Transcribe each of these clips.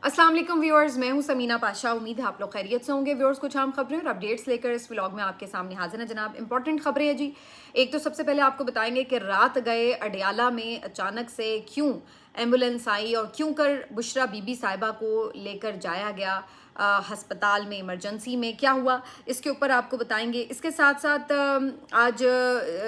अस्सलाम वालेकुम व्यूअर्स, मैं हूं समीना पाशा। उम्मीद है आप लोग खैरियत से होंगे। व्यूअर्स, कुछ आम खबरें और अपडेट्स लेकर इस व्लॉग में आपके सामने हाजिर है जनाब। इंपॉर्टेंट खबरें हैं जी। एक तो सबसे पहले आपको बताएंगे कि रात गए अडयाला में अचानक से क्यों एम्बुलेंस आई और क्यों कर बुशरा बीबी साहिबा को लेकर जाया गया हस्पताल में, इमरजेंसी में क्या हुआ, इसके ऊपर आपको बताएंगे। इसके साथ साथ आज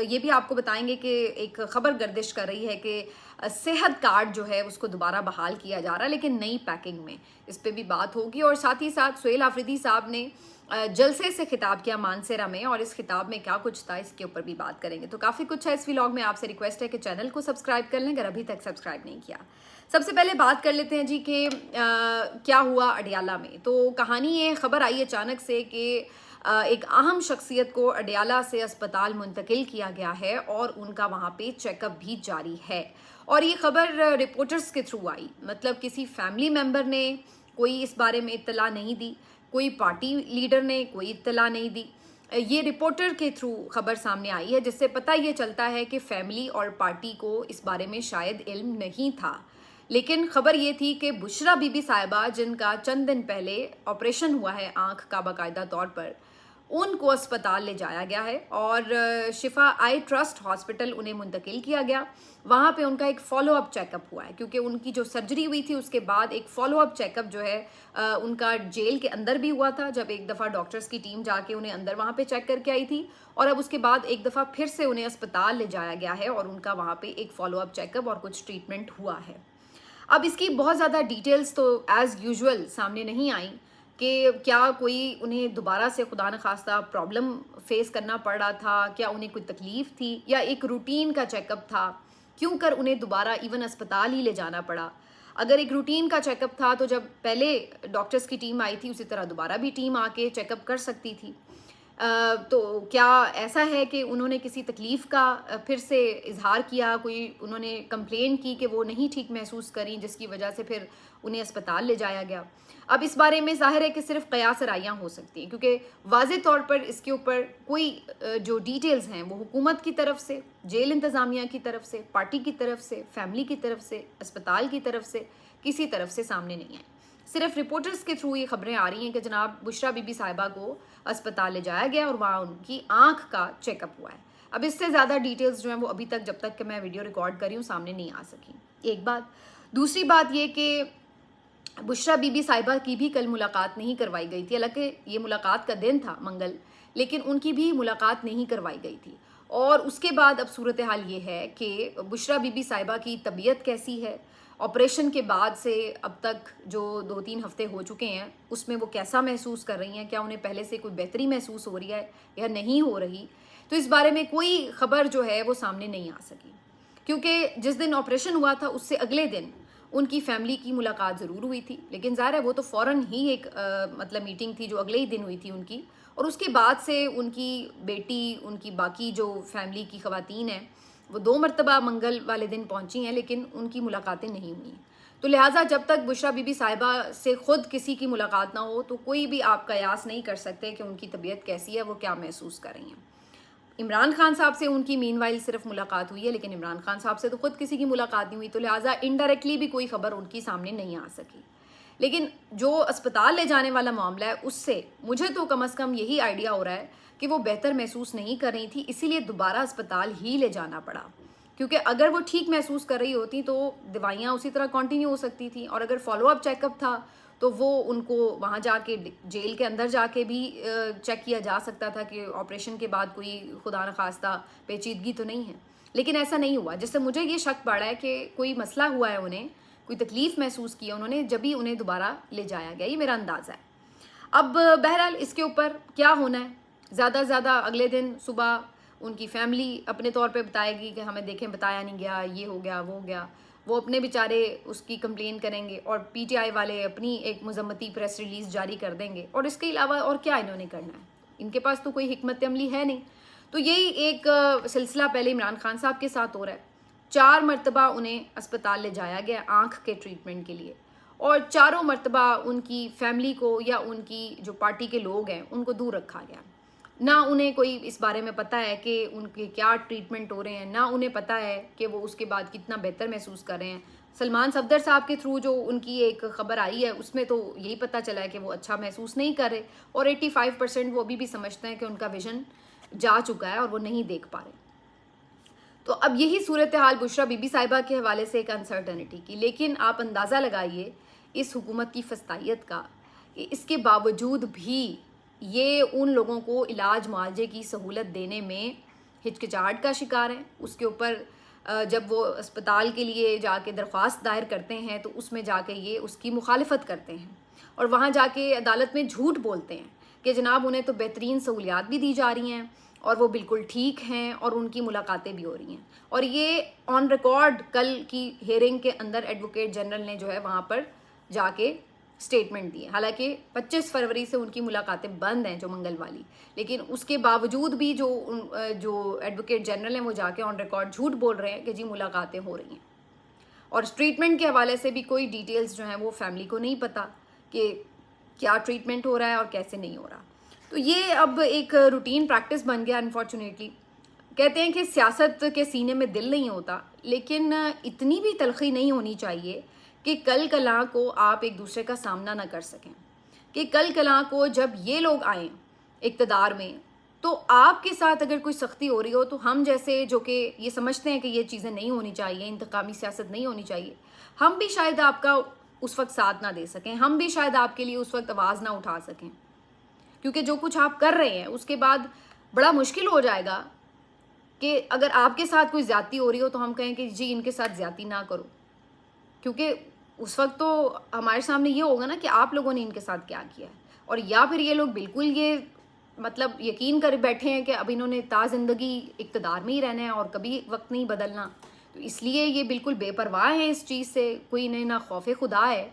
ये भी आपको बताएंगे कि एक खबर गर्दिश कर रही है कि सेहत कार्ड जो है उसको दोबारा बहाल किया जा रहा है, लेकिन नई पैकिंग में। इस पे भी बात होगी। और साथ ही साथ सुहेल आफरीदी साहब ने जलसे से खिताब किया मानसेरा में, और इस खिताब में क्या कुछ था इसके ऊपर भी बात करेंगे। तो काफ़ी कुछ है इस व्लॉग में। आपसे रिक्वेस्ट है कि चैनल को सब्सक्राइब कर लें अगर अभी तक सब्सक्राइब नहीं किया। सबसे पहले बात कर लेते हैं जी कि क्या हुआ अडयाला में। तो कहानी ये खबर आई अचानक से कि एक अहम शख्सियत को अडयाला से अस्पताल मुंतकिल किया गया है और उनका वहाँ पे चेकअप भी जारी है। और ये खबर रिपोर्टर्स के थ्रू आई, मतलब किसी फैमिली मेम्बर ने कोई इस बारे में इत्तला नहीं दी, कोई पार्टी लीडर ने कोई इत्तला नहीं दी। ये रिपोर्टर के थ्रू खबर सामने आई है, जिससे पता ये चलता है कि फैमिली और पार्टी को इस बारे में शायद इल्म नहीं था। लेकिन खबर ये थी कि बुशरा बीबी साहिबा, जिनका चंद दिन पहले ऑपरेशन हुआ है आंख का बाकायदा तौर पर, उनको अस्पताल ले जाया गया है और शिफा आई ट्रस्ट हॉस्पिटल उन्हें मुंतकिल किया गया। वहाँ पे उनका एक फॉलो अप चेकअप हुआ है, क्योंकि उनकी जो सर्जरी हुई थी उसके बाद एक फॉलो अप चेकअप जो है उनका जेल के अंदर भी हुआ था, जब एक दफ़ा डॉक्टर्स की टीम जाके उन्हें अंदर वहाँ पे चेक करके आई थी। और अब उसके बाद एक दफ़ा फिर से उन्हें अस्पताल ले जाया गया है और उनका वहाँ पे एक फॉलो अप चेकअप और कुछ ट्रीटमेंट हुआ है। अब इसकी बहुत ज़्यादा डिटेल्स तो एज़ यूजुअल सामने नहीं आई कि क्या कोई उन्हें दोबारा से खुदा न खास्ता प्रॉब्लम फेस करना पड़ रहा था, क्या उन्हें कोई तकलीफ थी, या एक रूटीन का चेकअप था, क्यों कर उन्हें दोबारा इवन अस्पताल ही ले जाना पड़ा। अगर एक रूटीन का चेकअप था तो जब पहले डॉक्टर्स की टीम आई थी उसी तरह दोबारा भी टीम आके चेकअप कर सकती थी। तो क्या ऐसा है कि उन्होंने किसी तकलीफ़ का फिर से इज़हार किया, कोई उन्होंने कंप्लेन की कि वो नहीं ठीक महसूस करी, जिसकी वजह से फिर उन्हें अस्पताल ले जाया गया। अब इस बारे में ज़ाहिर है कि सिर्फ क़यास राइयाँ हो सकती हैं, क्योंकि वाज़े तौर पर इसके ऊपर कोई जो डिटेल्स हैं वो हुकूमत की तरफ से, जेल इंतज़ामिया की तरफ से, पार्टी की तरफ से, फैमिली की तरफ से, अस्पताल की तरफ से, किसी तरफ से सामने नहीं है। सिर्फ रिपोर्टर्स के थ्रू ये खबरें आ रही हैं कि जनाब बुशरा बीबी साहिबा को अस्पताल ले जाया गया और वहाँ उनकी आंख का चेकअप हुआ है। अब इससे ज़्यादा डिटेल्स जो हैं वो अभी तक, जब तक कि मैं वीडियो रिकॉर्ड कर रही हूँ, सामने नहीं आ सकी। एक बात। दूसरी बात ये कि बुशरा बीबी साहिबा की भी कल मुलाकात नहीं करवाई गई थी। हालांकि ये मुलाकात का दिन था मंगल, लेकिन उनकी भी मुलाकात नहीं करवाई गई थी। और उसके बाद अब सूरत हाल ये है कि बुशरा बीबी साहिबा की तबीयत कैसी है, ऑपरेशन के बाद से अब तक जो 2-3 हफ्ते हो चुके हैं उसमें वो कैसा महसूस कर रही हैं, क्या उन्हें पहले से कोई बेहतरी महसूस हो रही है या नहीं हो रही। तो इस बारे में कोई खबर जो है वो सामने नहीं आ सकी, क्योंकि जिस दिन ऑपरेशन हुआ था उससे अगले दिन उनकी फैमिली की मुलाकात ज़रूर हुई थी, लेकिन ज़ाहिर है वो तो फ़ौरन ही एक मतलब मीटिंग थी जो अगले ही दिन हुई थी उनकी। और उसके बाद से उनकी बेटी, उनकी बाकी जो फैमिली की ख़वातीन हैं, वो 2 मरतबा मंगल वाले दिन पहुंची हैं, लेकिन उनकी मुलाकातें नहीं हुई। तो लिहाजा जब तक बुशरा बीबी साहिबा से ख़ुद किसी की मुलाकात ना हो तो कोई भी आप कयास नहीं कर सकते कि उनकी तबीयत कैसी है, वो क्या महसूस कर रही हैं। इमरान खान साहब से उनकी मीनवाइल सिर्फ मुलाकात हुई है, लेकिन इमरान खान साहब से तो खुद किसी की मुलाकात नहीं हुई, तो लिहाजा इनडायरेक्टली भी कोई खबर उनकी सामने नहीं आ सकी। लेकिन जो अस्पताल ले जाने वाला मामला है उससे मुझे तो कम से कम यही आइडिया हो रहा है कि वो बेहतर महसूस नहीं कर रही थी, इसीलिए दोबारा अस्पताल ही ले जाना पड़ा। क्योंकि अगर वो ठीक महसूस कर रही होती तो दवाइयाँ उसी तरह कंटिन्यू हो सकती थी, और अगर फॉलो अप चेकअप था तो वो उनको वहाँ जाके जेल के अंदर जाके भी चेक किया जा सकता था कि ऑपरेशन के बाद कोई खुदा न खास्ता पेचीदगी तो नहीं है। लेकिन ऐसा नहीं हुआ, जिससे मुझे ये शक पड़ा है कि कोई मसला हुआ है, उन्हें कोई तकलीफ़ महसूस किया उन्होंने, जब भी उन्हें दोबारा ले जाया गया। ये मेरा अंदाज़ा है। अब बहरहाल इसके ऊपर क्या होना है, ज़्यादा से ज़्यादा अगले दिन सुबह उनकी फैमिली अपने तौर पे बताएगी कि हमें देखें बताया नहीं गया, ये हो गया, वो हो गया। वो अपने बेचारे उसकी कंप्लेन करेंगे और पीटीआई वाले अपनी एक मजम्मती प्रेस रिलीज़ जारी कर देंगे। और इसके अलावा और क्या इन्होंने करना है, इनके पास तो कोई हिकमत अमली है नहीं। तो यही एक सिलसिला पहले इमरान खान साहब के साथ हो रहा है। 4 मरतबा उन्हें अस्पताल ले जाया गया आँख के ट्रीटमेंट के लिए, और चारों मरतबा उनकी फैमिली को या उनकी जो पार्टी के लोग हैं उनको दूर रखा गया। ना उन्हें कोई इस बारे में पता है कि उनके क्या ट्रीटमेंट हो रहे हैं, ना उन्हें पता है कि वो उसके बाद कितना बेहतर महसूस कर रहे हैं। सलमान सफदर साहब के थ्रू जो उनकी एक खबर आई है उसमें तो यही पता चला है कि वो अच्छा महसूस नहीं कर रहे, और 85% वो अभी भी समझते हैं कि उनका विजन जा चुका है और वो नहीं देख पा रहे। तो अब यही सूरत हाल बुशरा बीबी साहिबा के हवाले से एक अनसर्टनिटी की, लेकिन आप अंदाज़ा लगाइए इस हुकूमत की फस्तायत का, इसके बावजूद भी ये उन लोगों को इलाज मुआवजे की सहूलत देने में हिचकिचाहट का शिकार हैं। उसके ऊपर जब वो अस्पताल के लिए जाके दरख्वास्त दायर करते हैं तो उसमें जाके ये उसकी मुखालिफत करते हैं और वहाँ जाके अदालत में झूठ बोलते हैं कि जनाब उन्हें तो बेहतरीन सहूलियात भी दी जा रही हैं और वो बिल्कुल ठीक हैं और उनकी मुलाकातें भी हो रही हैं। और ये ऑन रिकॉर्ड कल की हेयरिंग के अंदर एडवोकेट जनरल ने जो है वहाँ पर जाके स्टेटमेंट दिए। हालांकि 25 फरवरी से उनकी मुलाकातें बंद हैं जो मंगल वाली, लेकिन उसके बावजूद भी जो एडवोकेट जनरल हैं वो जाके ऑन रिकॉर्ड झूठ बोल रहे हैं कि जी मुलाकातें हो रही हैं। और ट्रीटमेंट के हवाले से भी कोई डिटेल्स जो हैं वो फैमिली को नहीं पता कि क्या ट्रीटमेंट हो रहा है और कैसे नहीं हो रहा। तो ये अब एक रूटीन प्रैक्टिस बन गया अनफॉर्चुनेटली। कहते हैं कि सियासत के सीने में दिल नहीं होता, लेकिन इतनी भी तलखी नहीं होनी चाहिए कि कल कला को आप एक दूसरे का सामना ना कर सकें, कि कल कला को जब ये लोग आएँ इक़्तिदार में तो आपके साथ अगर कोई सख्ती हो रही हो तो हम जैसे जो कि ये समझते हैं कि ये चीज़ें नहीं होनी चाहिए, इंतकामी सियासत नहीं होनी चाहिए, हम भी शायद आपका उस वक्त साथ ना दे सकें, हम भी शायद आपके लिए उस वक्त आवाज़ ना उठा सकें, क्योंकि जो कुछ आप कर रहे हैं उसके बाद बड़ा मुश्किल हो जाएगा कि अगर आपके साथ कोई ज़्यादती हो रही हो तो हम कहें कि जी इनके साथ ज़्यादती ना करो, क्योंकि उस वक्त तो हमारे सामने ये होगा ना कि आप लोगों ने इनके साथ क्या किया है। और या फिर ये लोग बिल्कुल ये मतलब यकीन कर बैठे हैं कि अब इन्होंने ज़िंदगी इक़्तिदार में ही रहना है और कभी वक्त नहीं बदलना, तो इसलिए ये बिल्कुल बेपरवाह हैं इस चीज़ से, कोई इन्हें ना खौफ खुदा है।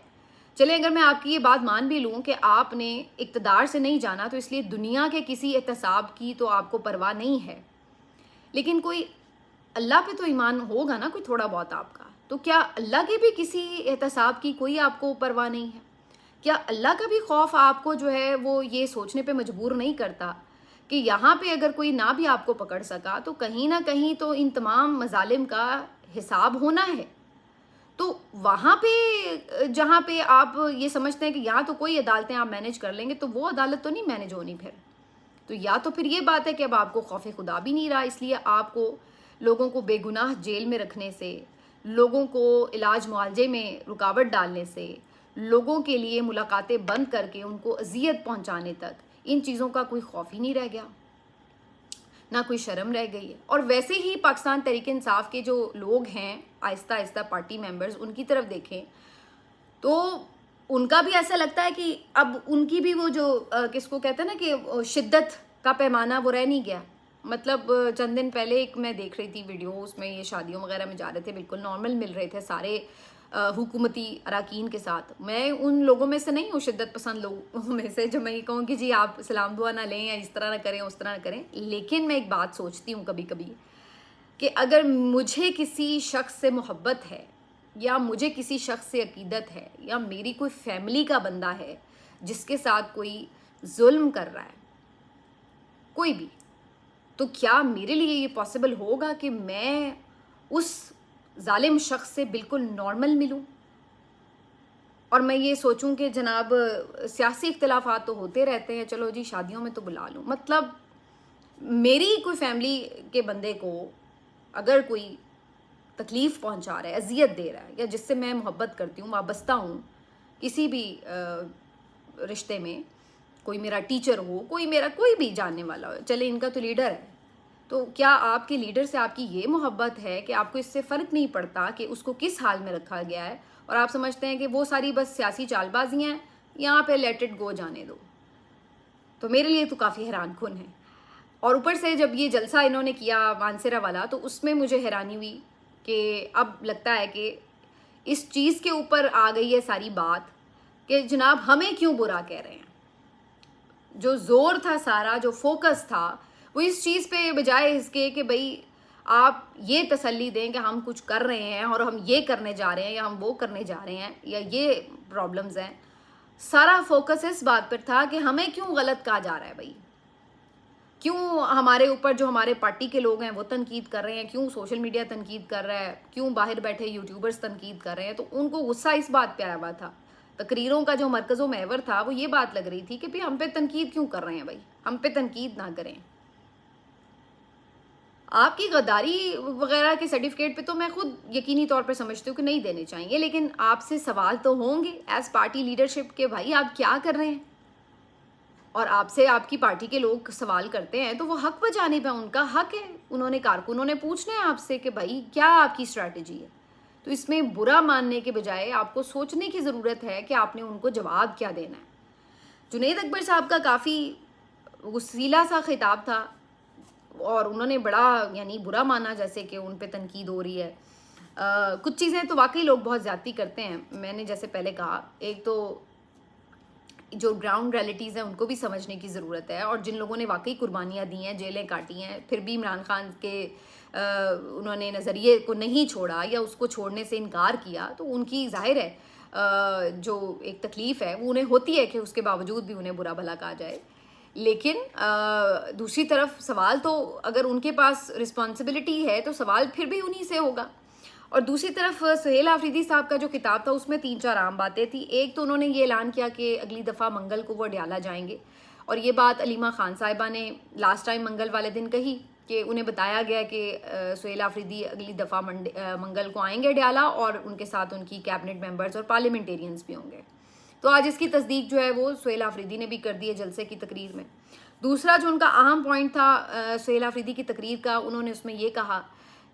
चलें अगर मैं आपकी ये बात मान भी लूँ कि आपने इक़्तिदार से नहीं जाना तो इसलिए दुनिया के किसी एहतसाब की तो आपको परवाह नहीं है, लेकिन कोई अल्लाह पे तो ईमान होगा ना कोई थोड़ा बहुत आपका, तो क्या अल्लाह के भी किसी एहतसाब की कोई आपको परवाह नहीं है? क्या अल्लाह का भी खौफ आपको जो है वो ये सोचने पे मजबूर नहीं करता कि यहाँ पे अगर कोई ना भी आपको पकड़ सका तो कहीं ना कहीं तो इन तमाम मजालिम का हिसाब होना है? तो वहाँ पे जहाँ पे आप ये समझते हैं कि यहाँ तो कोई अदालतें आप मैनेज कर लेंगे, तो वो अदालत तो नहीं मैनेज होनी फिर। तो या तो फिर ये बात है कि अब आपको खौफ खुदा भी नहीं रहा, इसलिए आपको लोगों को बेगुनाह जेल में रखने से, लोगों को इलाज मुआवजे में रुकावट डालने से, लोगों के लिए मुलाकातें बंद करके उनको अजियत पहुंचाने तक, इन चीज़ों का कोई खौफ ही नहीं रह गया, ना कोई शर्म रह गई है। और वैसे ही पाकिस्तान तहरीक इंसाफ के जो लोग हैं आहिस्ता आहिस्ता पार्टी मेंबर्स, उनकी तरफ देखें तो उनका भी ऐसा लगता है कि अब उनकी भी वो जो किसको कहते हैं ना कि शिद्दत का पैमाना वो रह नहीं गया। मतलब चंद दिन पहले एक मैं देख रही थी वीडियो, उसमें ये शादियों वगैरह में जा रहे थे, बिल्कुल नॉर्मल मिल रहे थे सारे हुकूमती अराकीन के साथ। मैं उन लोगों में से नहीं हूँ, शिद्दत पसंद लोगों में से, जो मैं ये कहूँ कि जी आप सलाम दुआ ना लें या इस तरह ना करें उस तरह ना करें। लेकिन मैं एक बात सोचती हूँ कभी कभी कि अगर मुझे किसी शख्स से मोहब्बत है या मुझे किसी शख्स से अकीदत है या मेरी कोई फैमिली का बंदा है जिसके साथ कोई जुल्म कर रहा है कोई भी, तो क्या मेरे लिए ये पॉसिबल होगा कि मैं उस जालिम शख्स से बिल्कुल नॉर्मल मिलूं और मैं ये सोचूं कि जनाब सियासी इख्तिलाफात तो होते रहते हैं, चलो जी शादियों में तो बुला लूं। मतलब मेरी कोई फैमिली के बंदे को अगर कोई तकलीफ़ पहुंचा रहा है, अजियत दे रहा है, या जिससे मैं मोहब्बत करती हूँ, वाबस्ता हूँ किसी भी रिश्ते में, कोई मेरा टीचर हो, कोई मेरा कोई भी जानने वाला हो, चले इनका तो लीडर है, तो क्या आपके लीडर से आपकी ये मोहब्बत है कि आपको इससे फ़र्क नहीं पड़ता कि उसको किस हाल में रखा गया है और आप समझते हैं कि वो सारी बस सियासी चालबाजियाँ हैं, यहाँ पे लेट इट गो, जाने दो। तो मेरे लिए तो काफ़ी हैरान कुन है। और ऊपर से जब ये जलसा इन्होंने किया मानसरा वाला, तो उसमें मुझे हैरानी हुई कि अब लगता है कि इस चीज़ के ऊपर आ गई है सारी बात कि जनाब हमें क्यों बुरा कह रहे हैं। जो जोर था सारा, जो फोकस था, वो इस चीज़ पे बजाय इसके कि भाई आप ये तसल्ली दें कि हम कुछ कर रहे हैं और हम ये करने जा रहे हैं या हम वो करने जा रहे हैं या ये प्रॉब्लम्स हैं, सारा फोकस इस बात पर था कि हमें क्यों गलत कहा जा रहा है भाई, क्यों हमारे ऊपर जो हमारे पार्टी के लोग हैं वो तनकीद कर रहे हैं, क्यों सोशल मीडिया तनकीद कर रहा है, क्यों बाहर बैठे यूट्यूबर्स तनकीद कर रहे हैं। तो उनको गुस्सा इस बात पे आया हुआ था। तकरीरों का जो मरकज़ो महवर था वो ये बात लग रही थी कि भाई हम पे तनकीद क्यों कर रहे हैं, भाई हम पे तनकीद ना करें। आपकी गद्दारी वगैरह के सर्टिफिकेट पे तो मैं खुद यकीनी तौर पर समझती हूँ कि नहीं देने चाहिए, लेकिन आपसे सवाल तो होंगे एज पार्टी लीडरशिप के, भाई आप क्या कर रहे हैं। और आपसे आपकी पार्टी के लोग सवाल करते हैं तो वो हक बजाने पे उनका हक है, उन्होंने कारकुनों ने पूछना है आपसे कि भाई क्या आपकी स्ट्रैटेजी है। तो इसमें बुरा मानने के बजाय आपको सोचने की ज़रूरत है कि आपने उनको जवाब क्या देना है। जुनैद अकबर साहब का काफ़ी वसीला सा खिताब था और उन्होंने बड़ा यानी बुरा माना जैसे कि उन पे तनकीद हो रही है। कुछ चीज़ें तो वाकई लोग बहुत ज़्यादती करते हैं। मैंने जैसे पहले कहा, एक तो जो ग्राउंड रियलिटीज़ हैं उनको भी समझने की ज़रूरत है, और जिन लोगों ने वाकई कुर्बानियाँ दी हैं, जेलें काटी हैं, फिर भी इमरान खान के उन्होंने नज़रिए को नहीं छोड़ा या उसको छोड़ने से इनकार किया, तो उनकी ज़ाहिर है जो एक तकलीफ़ है वो उन्हें होती है कि उसके बावजूद भी उन्हें बुरा भला कहा जाए। लेकिन दूसरी तरफ सवाल तो अगर उनके पास रिस्पॉन्सिबिलिटी है तो सवाल फिर भी उन्हीं से होगा। और दूसरी तरफ सुहेल आफरीदी साहब का जो किताब था उसमें 3-4 आम बातें थी। एक तो उन्होंने ये ऐलान किया कि अगली दफ़ा मंगल को वो अडयाला जाएंगे, और ये बात अलीमा खान साहिबा ने लास्ट टाइम मंगल वाले दिन कही कि उन्हें बताया गया कि सुहेल आफरीदी अगली दफ़ा मंगल को आएंगे अडयाला, और उनके साथ उनकी कैबिनेट मेंबर्स और पार्लियामेंटेरियंस भी होंगे। तो आज इसकी तस्दीक जो है वो सुहेल आफरीदी ने भी कर दी है जलसे की तकरीर में। दूसरा जो उनका अहम पॉइंट था सुहेल आफरीदी की तकरीर का, उन्होंने उसमें ये कहा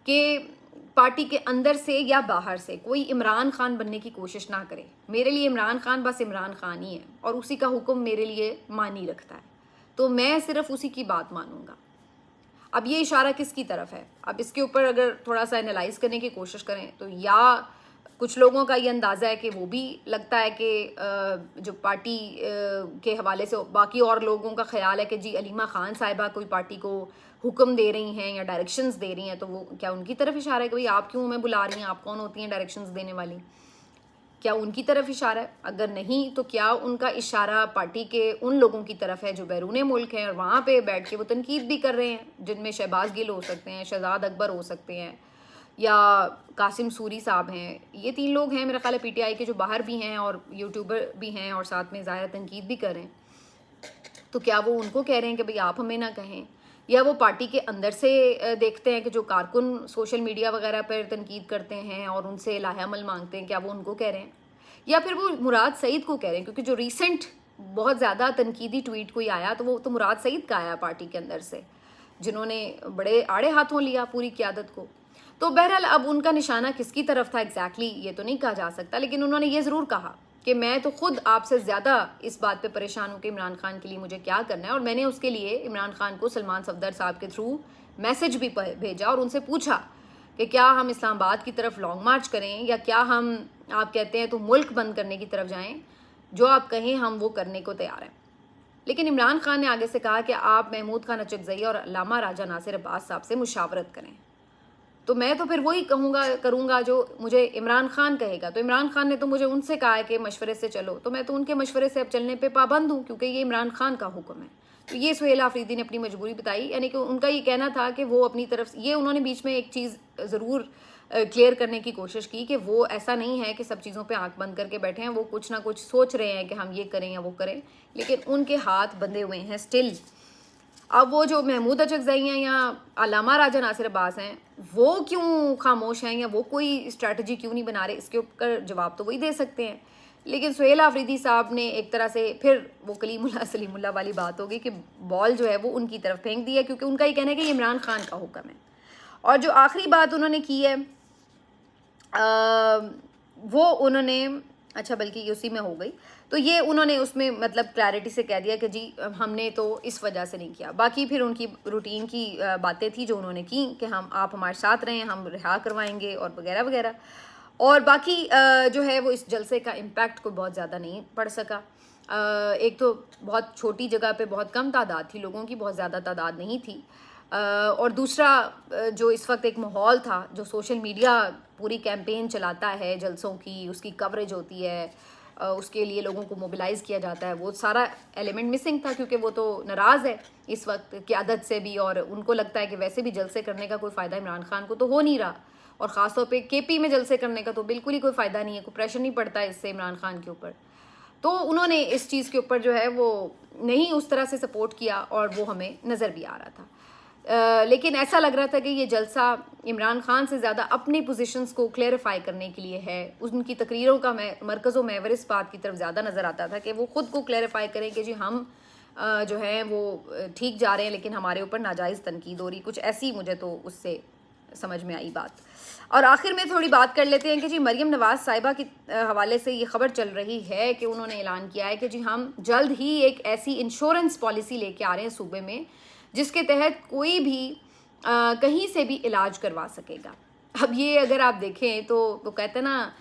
कि पार्टी के अंदर से या बाहर से कोई इमरान खान बनने की कोशिश ना करे। मेरे लिए इमरान खान बस इमरान खान ही है और उसी का हुक्म मेरे लिए मानी रखता है, तो मैं सिर्फ उसी की बात मानूंगा। अब ये इशारा किसकी तरफ है? अब इसके ऊपर अगर थोड़ा सा एनालाइज करने की कोशिश करें तो या कुछ लोगों का ये अंदाज़ा है कि वो भी लगता है कि जो पार्टी के हवाले से बाकी और लोगों का ख्याल है कि जी अलीमा खान साहिबा कोई पार्टी को हुक्म दे रही हैं या डायरेक्शंस दे रही हैं, तो वो क्या उनकी तरफ इशारा है कि भाई आप क्यों हमें बुला रही हैं, आप कौन होती हैं डायरेक्शंस देने वाली? क्या उनकी तरफ इशारा है? अगर नहीं तो क्या उनका इशारा पार्टी के उन लोगों की तरफ है जो बैरून मुल्क हैं और वहाँ पे बैठ के वो तनकीद भी कर रहे हैं, जिनमें शहबाज गिल हो सकते हैं, शहजाद अकबर हो सकते हैं, या कासिम सूरी साहब हैं। ये 3 लोग हैं मेरा ख्याल है पीटीआई के जो बाहर भी हैं और यूट्यूबर भी हैं और साथ में ज़ाहिर तनकीद भी कर रहे हैं। तो क्या वो उनको कह रहे हैं कि भाई आप हमें ना कहें, या वो पार्टी के अंदर से देखते हैं कि जो कारकुन सोशल मीडिया वगैरह पर तनकीद करते हैं और उनसे लाहेअमल मांगते हैं, क्या वो उनको कह रहे हैं, या फिर वो मुराद सईद को कह रहे हैं? क्योंकि जो रिसेंट बहुत ज़्यादा तनकीदी ट्वीट कोई आया तो वो तो मुराद सईद का आया पार्टी के अंदर से, जिन्होंने बड़े आड़े हाथों लिया पूरी क़यादत को। तो बहरहाल अब उनका निशाना किसकी तरफ था एग्जैक्टली ये तो नहीं कहा जा सकता, लेकिन उन्होंने ये ज़रूर कहा कि मैं तो खुद आपसे ज़्यादा इस बात पे परेशान हूँ कि इमरान खान के लिए मुझे क्या करना है, और मैंने उसके लिए इमरान खान को सलमान सफदर साहब के थ्रू मैसेज भी भेजा और उनसे पूछा कि क्या हम इस्लामाबाद की तरफ लॉन्ग मार्च करें या क्या हम, आप कहते हैं तो मुल्क बंद करने की तरफ जाएं, जो आप कहें हम वो करने को तैयार हैं। लेकिन इमरान खान ने आगे से कहा कि आप महमूद खान अचकज़ई और अल्लामा राजा नासिर अब्बास साहब से मुशावरत करें। तो मैं तो फिर वही करूँगा जो मुझे इमरान खान कहेगा। तो इमरान खान ने तो मुझे उनसे कहा है कि मशवरे से चलो, तो मैं तो उनके मशवरे से अब चलने पे पाबंद हूँ क्योंकि ये इमरान खान का हुक्म है। तो ये सुहेल आफरीदी ने अपनी मजबूरी बताई, यानी कि उनका ये कहना था कि वो अपनी तरफ ये, उन्होंने बीच में एक चीज़ ज़रूर क्लियर करने की कोशिश की कि वो ऐसा नहीं है कि सब चीज़ों पे आंख बंद करके बैठे हैं, वो कुछ ना कुछ सोच रहे हैं कि हम ये करें या वो करें, लेकिन उनके हाथ बंधे हुए हैं स्टिल। अब वो जो महमूद अचकज़ई हैं या अल्लामा राजा नासिर अब्बास हैं, वो क्यों खामोश हैं या वो कोई स्ट्रैटेजी क्यों नहीं बना रहे, इसके ऊपर जवाब तो वही दे सकते हैं। लेकिन सुहेल आफरीदी साहब ने एक तरह से फिर वो कलीमुल्लाह सलीमुल्लाह वाली बात होगी कि बॉल जो है वो उनकी तरफ फेंक दी है, क्योंकि उनका ये कहना है कि ये इमरान खान का हुक्म है। और जो आखिरी बात उन्होंने की है वो उन्होंने, अच्छा बल्कि ये उसी में हो गई, तो ये उन्होंने उसमें मतलब क्लैरिटी से कह दिया कि जी हमने तो इस वजह से नहीं किया। बाकी फिर उनकी रूटीन की बातें थी जो उन्होंने की कि हम आप हमारे साथ रहें, हम रिहा करवाएंगे और वगैरह वगैरह। और बाकी जो है वो इस जलसे का इम्पैक्ट को बहुत ज़्यादा नहीं पड़ सका। एक तो बहुत छोटी जगह पे बहुत कम तादाद थी लोगों की, बहुत ज़्यादा तादाद नहीं थी। और दूसरा जो इस वक्त एक माहौल था, जो सोशल मीडिया पूरी कैंपेन चलाता है जलसों की, उसकी कवरेज होती है, उसके लिए लोगों को मोबिलाइज़ किया जाता है, वो सारा एलिमेंट मिसिंग था, क्योंकि वो तो नाराज़ है इस वक्त क़यादत से भी, और उनको लगता है कि वैसे भी जलसे करने का कोई फ़ायदा इमरान खान को तो हो नहीं रहा, और ख़ासतौर पे केपी में जलसे करने का तो बिल्कुल ही कोई फ़ायदा नहीं है, कोई प्रेशर नहीं पड़ता है इससे इमरान खान के ऊपर। तो उन्होंने इस चीज़ के ऊपर जो है वो नहीं उस तरह से सपोर्ट किया, और वो हमें नज़र भी आ रहा था। लेकिन ऐसा लग रहा था कि ये जलसा इमरान खान से ज़्यादा अपनी पोजीशंस को क्लेरिफाई करने के लिए है। उनकी तकरीरों का मरकज़ महवर इस बात की तरफ ज़्यादा नज़र आता था कि वो ख़ुद को क्लेरिफाई करें कि जी हम जो है वो ठीक जा रहे हैं, लेकिन हमारे ऊपर नाजायज़ तनकीद हो रही, कुछ ऐसी मुझे तो उससे समझ में आई बात। और आखिर में थोड़ी बात कर लेते हैं कि जी मरीम नवाज़ साहिबा के हवाले से ये खबर चल रही है कि उन्होंने ऐलान किया है कि जी हम जल्द ही एक ऐसी इंश्योरेंस पॉलिसी लेके आ रहे हैं सूबे में जिसके तहत कोई भी कहीं से भी इलाज करवा सकेगा। अब ये अगर आप देखें तो वो कहते हैं ना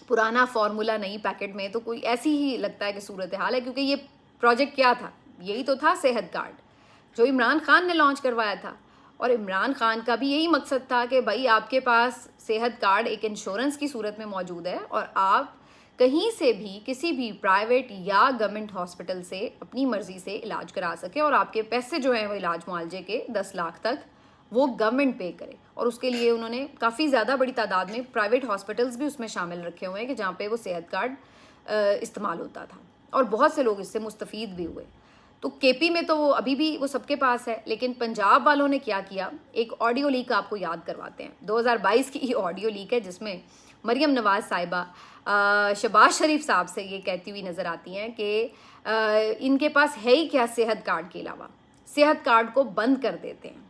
पुराना फार्मूला नई पैकेट में, तो कोई ऐसी ही लगता है कि सूरत हाल है, क्योंकि ये प्रोजेक्ट क्या था, यही तो था सेहत कार्ड जो इमरान खान ने लॉन्च करवाया था, और इमरान खान का भी यही मकसद था कि भाई आपके पास सेहत कार्ड एक इंश्योरेंस की सूरत में मौजूद है और आप कहीं से भी किसी भी प्राइवेट या गवर्नमेंट हॉस्पिटल से अपनी मर्जी से इलाज करा सके, और आपके पैसे जो हैं वो इलाज मुआवजे के 10 लाख तक वो गवर्नमेंट पे करे। और उसके लिए उन्होंने काफ़ी ज़्यादा बड़ी तादाद में प्राइवेट हॉस्पिटल्स भी उसमें शामिल रखे हुए हैं कि जहाँ पे वो सेहत कार्ड इस्तेमाल होता था, और बहुत से लोग इससे मुस्तफ़ीद भी हुए। तो केपी में तो अभी भी वो सबके पास है, लेकिन पंजाब वालों ने क्या किया, एक ऑडियो लीक आपको याद करवाते हैं। 2022 की ऑडियो लीक है जिसमें मरीम नवाज़ साहिबा शहबाज शरीफ साहब से ये कहती हुई नज़र आती हैं कि इनके पास है ही क्या सेहत कार्ड के अलावा, सेहत कार्ड को बंद कर देते हैं।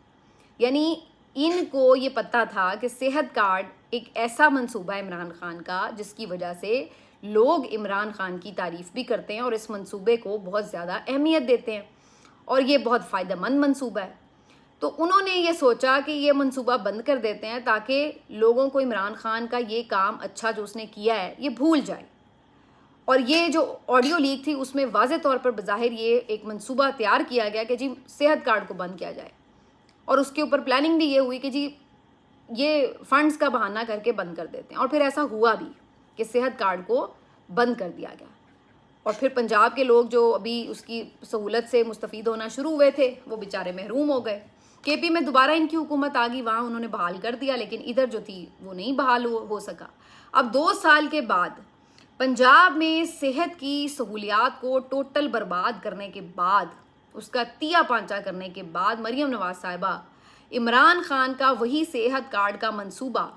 यानी इनको ये पता था कि सेहत कार्ड एक ऐसा मंसूबा है इमरान खान का जिसकी वजह से लोग इमरान खान की तारीफ़ भी करते हैं और इस मंसूबे को बहुत ज़्यादा अहमियत देते हैं, और ये बहुत फ़ायदेमंद मंसूबा है। तो उन्होंने ये सोचा कि ये मंसूबा बंद कर देते हैं ताकि लोगों को इमरान खान का ये काम अच्छा जो उसने किया है ये भूल जाए। और ये जो ऑडियो लीक थी उसमें वाज़े तौर पर बज़ाहिर ये एक मंसूबा तैयार किया गया कि जी सेहत कार्ड को बंद किया जाए, और उसके ऊपर प्लानिंग भी ये हुई कि जी ये फ़ंड्स का बहाना करके बंद कर देते हैं। और फिर ऐसा हुआ भी कि सेहत कार्ड को बंद कर दिया गया, और फिर पंजाब के लोग जो अभी उसकी सहूलत से मुस्तफ़ीद होना शुरू हुए थे वो बेचारे महरूम हो गए। केपी में दोबारा इनकी हुकूमत आ गई, वहाँ उन्होंने बहाल कर दिया, लेकिन इधर जो थी वो नहीं बहाल हो सका। अब 2 साल के बाद पंजाब में सेहत की सहूलियात को टोटल बर्बाद करने के बाद, उसका तिया पांचा करने के बाद, मरीम नवाज़ साहिबा इमरान खान का वही सेहत कार्ड का मंसूबा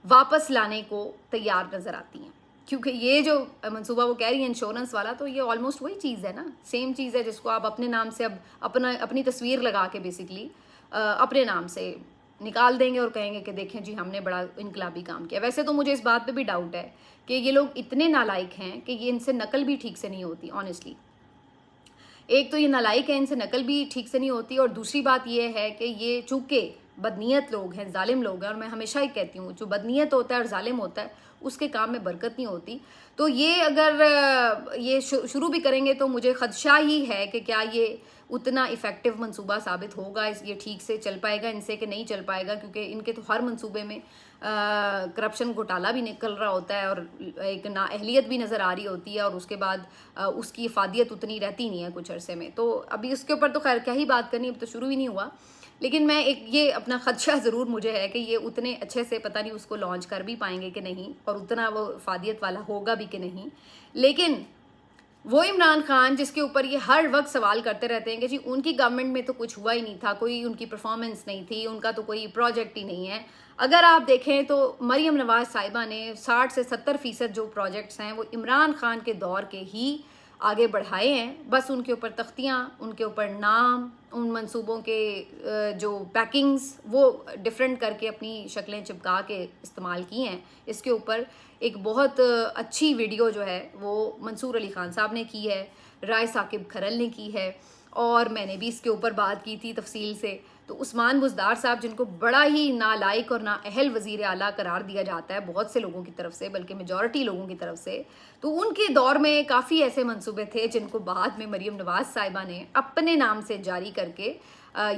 वापस लाने को तैयार नज़र आती हैं। क्योंकि ये जो मंसूबा वो कह रही है इंश्योरेंस वाला, तो ये ऑलमोस्ट वही चीज़ है ना, सेम चीज़ है जिसको आप अपने नाम से अब अपनी तस्वीर लगा के बेसिकली अपने नाम से निकाल देंगे और कहेंगे कि देखें जी हमने बड़ा इनकलाबी काम किया। वैसे तो मुझे इस बात पे भी डाउट है कि ये लोग इतने नालायक हैं कि ये इनसे नकल भी ठीक से नहीं होती ऑनेस्टली। एक तो ये नालायक है, इनसे नकल भी ठीक से नहीं होती, और दूसरी बात ये है कि ये चूँकि बदनीयत लोग हैं, जालिम लोग हैं, और मैं हमेशा ही कहती हूँ जो बदनीयत होता है और जालिम होता है उसके काम में बरकत नहीं होती। तो ये अगर ये शुरू भी करेंगे तो मुझे खदशा ही है कि क्या ये उतना इफ़ेक्टिव मंसूबा साबित होगा, ये ठीक से चल पाएगा इनसे कि नहीं चल पाएगा, क्योंकि इनके तो हर मंसूबे में करप्शन घोटाला भी निकल रहा होता है और एक नाअहलियत भी नज़र आ रही होती है, और उसके बाद उसकी इफादियत उतनी रहती नहीं है कुछ अरसे में। तो अभी उसके ऊपर तो खैर क्या ही बात करनी, अब तो शुरू ही नहीं हुआ। लेकिन मैं एक ये अपना खदशा ज़रूर मुझे है कि ये उतने अच्छे से पता नहीं उसको लॉन्च कर भी पाएंगे कि नहीं, और उतना वो इफादियत वाला होगा भी कि नहीं। लेकिन वो इमरान खान जिसके ऊपर ये हर वक्त सवाल करते रहते हैं कि जी उनकी गवर्नमेंट में तो कुछ हुआ ही नहीं था, कोई उनकी परफॉर्मेंस नहीं थी, उनका तो कोई प्रोजेक्ट ही नहीं है। अगर आप देखें तो मरीम नवाज़ साहिबा ने 60 से 70% जो प्रोजेक्ट्स हैं वो इमरान खान के दौर के ही आगे बढ़ाए हैं। बस उनके ऊपर तख्तियाँ, उनके ऊपर नाम, उन मंसूबों के जो पैकिंग्स वो डिफरेंट करके अपनी शक्लें चिपका के इस्तेमाल की हैं। इसके ऊपर एक बहुत अच्छी वीडियो जो है वो मंसूर अली खान साहब ने की है, राय साकिब खरल ने की है, और मैंने भी इसके ऊपर बात की थी तफसील से। तो उस्मान बुज़दार साहब जिनको बड़ा ही नालायक और नाअहल वज़ीर आला करार दिया जाता है बहुत से लोगों की तरफ से, बल्कि मेजॉरिटी लोगों की तरफ से, तो उनके दौर में काफ़ी ऐसे मंसूबे थे जिनको बाद में मरीम नवाज़ साहिबा ने अपने नाम से जारी करके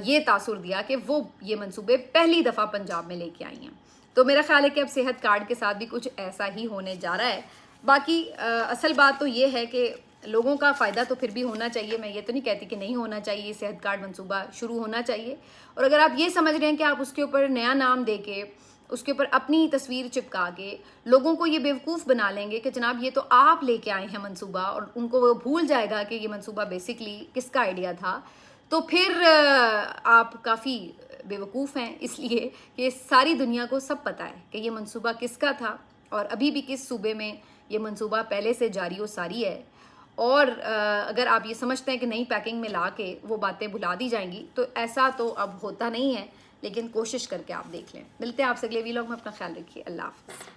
ये तासुर दिया कि वो ये मंसूबे पहली दफ़ा पंजाब में लेके आई हैं। तो मेरा ख्याल है कि अब सेहत कार्ड के साथ भी कुछ ऐसा ही होने जा रहा है। बाकी असल बात तो ये है कि लोगों का फ़ायदा तो फिर भी होना चाहिए। मैं ये तो नहीं कहती कि नहीं होना चाहिए, सेहत कार्ड मंसूबा शुरू होना चाहिए। और अगर आप ये समझ रहे हैं कि आप उसके ऊपर नया नाम दे के, उसके ऊपर अपनी तस्वीर चिपका के लोगों को ये बेवकूफ़ बना लेंगे कि जनाब ये तो आप लेके आए हैं मंसूबा, और उनको वो भूल जाएगा कि ये मंसूबा बेसिकली किसका आइडिया था, तो फिर आप काफ़ी बेवकूफ़ हैं। इसलिए कि सारी दुनिया को सब पता है कि ये मंसूबा किसका था और अभी भी किस सूबे में ये मंसूबा पहले से जारी व सारी है। और अगर आप ये समझते हैं कि नई पैकिंग में ला के वो बातें भुला दी जाएंगी, तो ऐसा तो अब होता नहीं है, लेकिन कोशिश करके आप देख लें। मिलते हैं आपसे अगले वीलॉग में। अपना ख्याल रखिए। अल्लाह हाफ़िज़।